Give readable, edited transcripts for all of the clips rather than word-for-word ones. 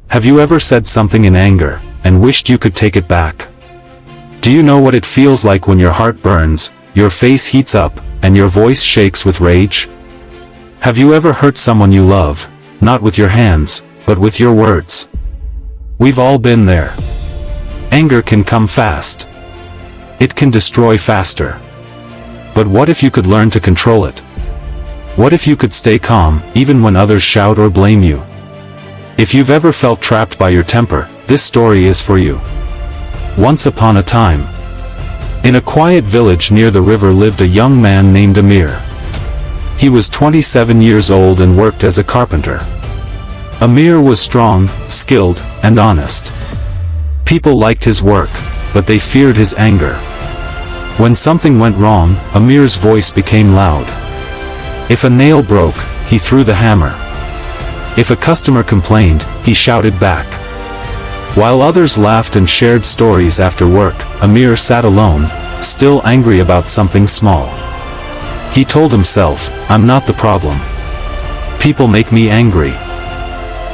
Have you ever said something in anger, and wished you could take it back? Do you know what it feels like when your heart burns, your face heats up, and your voice shakes with rage? Have you ever hurt someone you love, not with your hands, but with your words? We've all been there. Anger can come fast. It can destroy faster. But what if you could learn to control it? What if you could stay calm, even when others shout or blame you? If you've ever felt trapped by your temper, this story is for you. Once upon a time, in a quiet village near the river lived a young man named Amir. He was 27 years old and worked as a carpenter. Amir was strong, skilled, and honest. People liked his work, but they feared his anger. When something went wrong, Amir's voice became loud. If a nail broke, he threw the hammer. If a customer complained, he shouted back. While others laughed and shared stories after work, Amir sat alone, still angry about something small. He told himself, "I'm not the problem. People make me angry."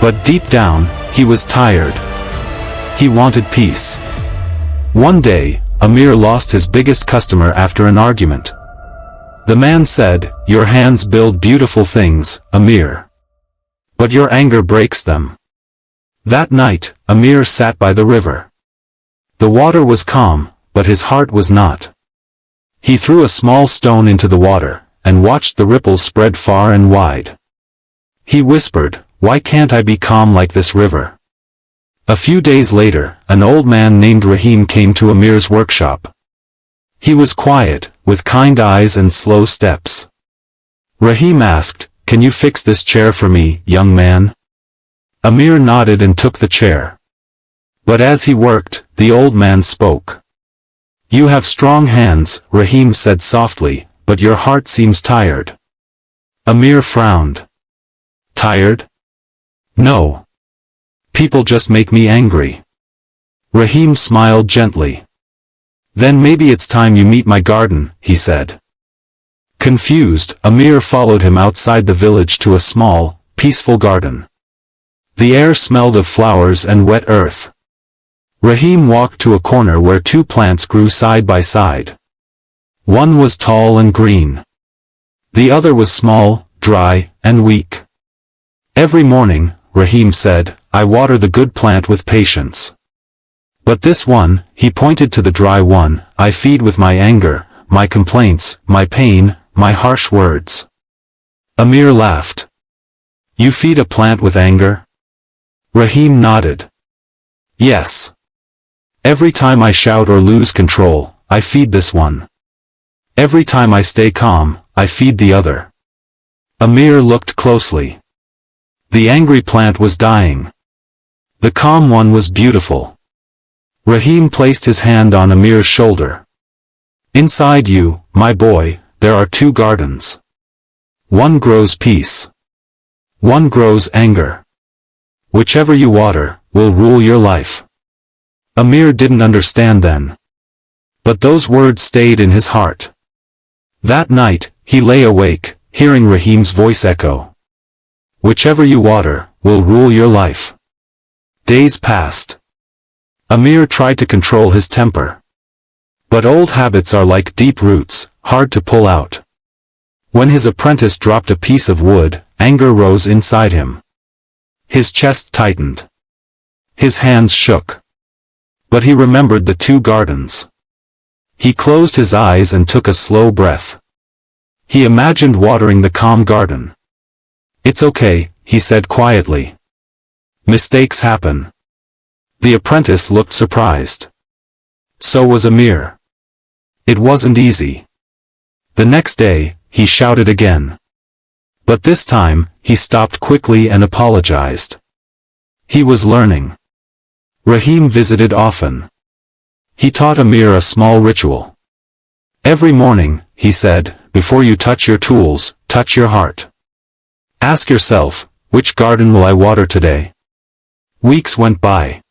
But deep down, he was tired. He wanted peace. One day, Amir lost his biggest customer after an argument. The man said, "Your hands build beautiful things, Amir. But your anger breaks them." That night, Amir sat by the river. The water was calm, but his heart was not. He threw a small stone into the water, and watched the ripples spread far and wide. He whispered, "Why can't I be calm like this river?" A few days later, an old man named Rahim came to Amir's workshop. He was quiet, with kind eyes and slow steps. Rahim asked, "Can you fix this chair for me, young man?" Amir nodded and took the chair. But as he worked, the old man spoke. "You have strong hands," Rahim said softly, "but your heart seems tired." Amir frowned. "Tired? No. People just make me angry." Rahim smiled gently. "Then maybe it's time you meet my garden," he said. Confused, Amir followed him outside the village to a small, peaceful garden. The air smelled of flowers and wet earth. Rahim walked to a corner where two plants grew side by side. One was tall and green. The other was small, dry, and weak. "Every morning," Rahim said, "I water the good plant with patience. But this one," he pointed to the dry one, "I feed with my anger, my complaints, my pain, my harsh words." Amir laughed. "You feed a plant with anger?" Rahim nodded. "Yes. Every time I shout or lose control, I feed this one. Every time I stay calm, I feed the other." Amir looked closely. The angry plant was dying. The calm one was beautiful. Rahim placed his hand on Amir's shoulder. "Inside you, my boy, there are two gardens. One grows peace. One grows anger. Whichever you water, will rule your life." Amir didn't understand then. But those words stayed in his heart. That night, he lay awake, hearing Rahim's voice echo. "Whichever you water, will rule your life." Days passed. Amir tried to control his temper. But old habits are like deep roots, hard to pull out. When his apprentice dropped a piece of wood, anger rose inside him. His chest tightened. His hands shook. But he remembered the two gardens. He closed his eyes and took a slow breath. He imagined watering the calm garden. "It's okay," he said quietly. "Mistakes happen." The apprentice looked surprised. So was Amir. It wasn't easy. The next day, he shouted again. But this time, he stopped quickly and apologized. He was learning. Rahim visited often. He taught Amir a small ritual. "Every morning," he said, "before you touch your tools, touch your heart. Ask yourself, which garden will I water today?" Weeks went by.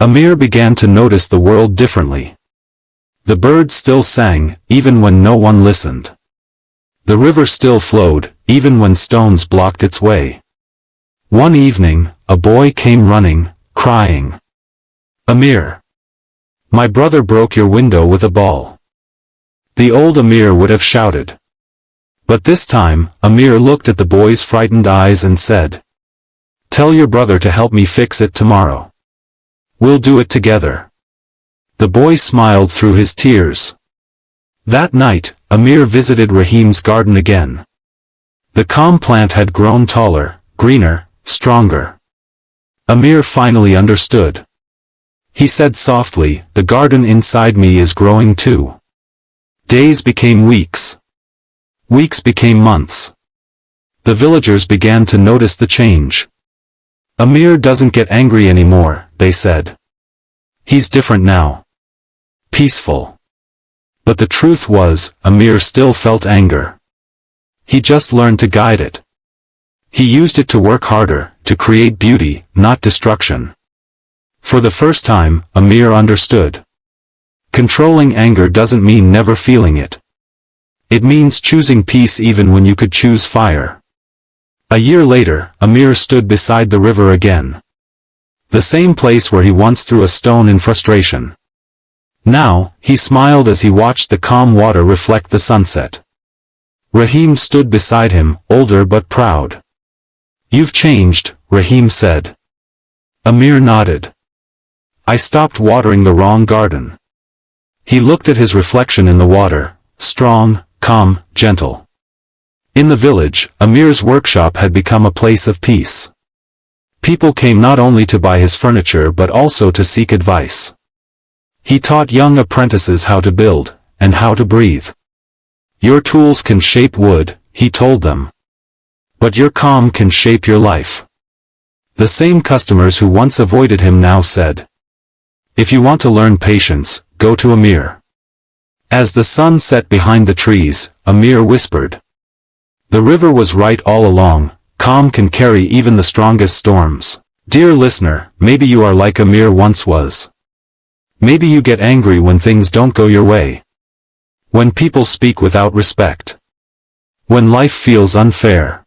Amir began to notice the world differently. The birds still sang, even when no one listened. The river still flowed, even when stones blocked its way. One evening, a boy came running, crying. Amir. My brother broke your window with a ball. The old Amir would have shouted. But this time, Amir looked at the boy's frightened eyes and said, "Tell your brother to help me fix it tomorrow. We'll do it together." The boy smiled through his tears. That night, Amir visited Rahim's garden again. The calm plant had grown taller, greener, stronger. Amir finally understood. He said softly, "The garden inside me is growing too." Days became weeks. Weeks became months. The villagers began to notice the change. Amir doesn't get angry anymore, they said. He's different now. Peaceful. But the truth was, Amir still felt anger. He just learned to guide it. He used it to work harder, to create beauty, not destruction. For the first time, Amir understood. Controlling anger doesn't mean never feeling it. It means choosing peace even when you could choose fire. A year later, Amir stood beside the river again. The same place where he once threw a stone in frustration. Now, he smiled as he watched the calm water reflect the sunset. Rahim stood beside him, older but proud. "You've changed," Rahim said. Amir nodded. "I stopped watering the wrong garden." He looked at his reflection in the water, strong, calm, gentle. In the village, Amir's workshop had become a place of peace. People came not only to buy his furniture but also to seek advice. He taught young apprentices how to build, and how to breathe. "Your tools can shape wood," he told them. "But your calm can shape your life." The same customers who once avoided him now said, "If you want to learn patience, go to Amir." As the sun set behind the trees, Amir whispered. The river was right all along, calm can carry even the strongest storms. Dear listener, maybe you are like Amir once was. Maybe you get angry when things don't go your way. When people speak without respect. When life feels unfair.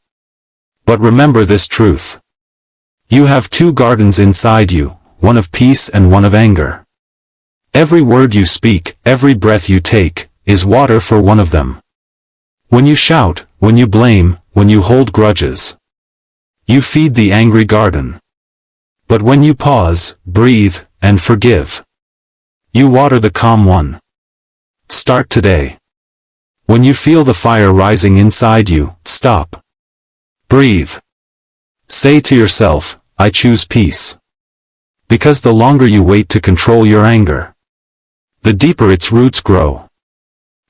But remember this truth. You have two gardens inside you, one of peace and one of anger. Every word you speak, every breath you take, is water for one of them. When you shout, when you blame, when you hold grudges, you feed the angry garden. But when you pause, breathe, and forgive, you water the calm one. Start today. When you feel the fire rising inside you, stop. Breathe. Say to yourself, "I choose peace." Because the longer you wait to control your anger, the deeper its roots grow.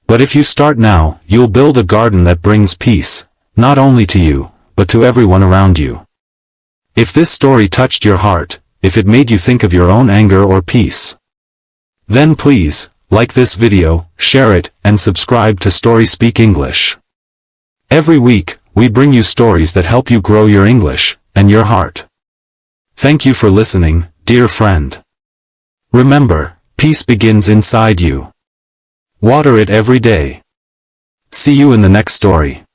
But if you start now, you'll build a garden that brings peace, not only to you, but to everyone around you. If this story touched your heart, if it made you think of your own anger or peace, then please, like this video, share it, and subscribe to StorySpeak English. Every week, we bring you stories that help you grow your English, and your heart. Thank you for listening, dear friend. Remember, peace begins inside you. Water it every day. See you in the next story.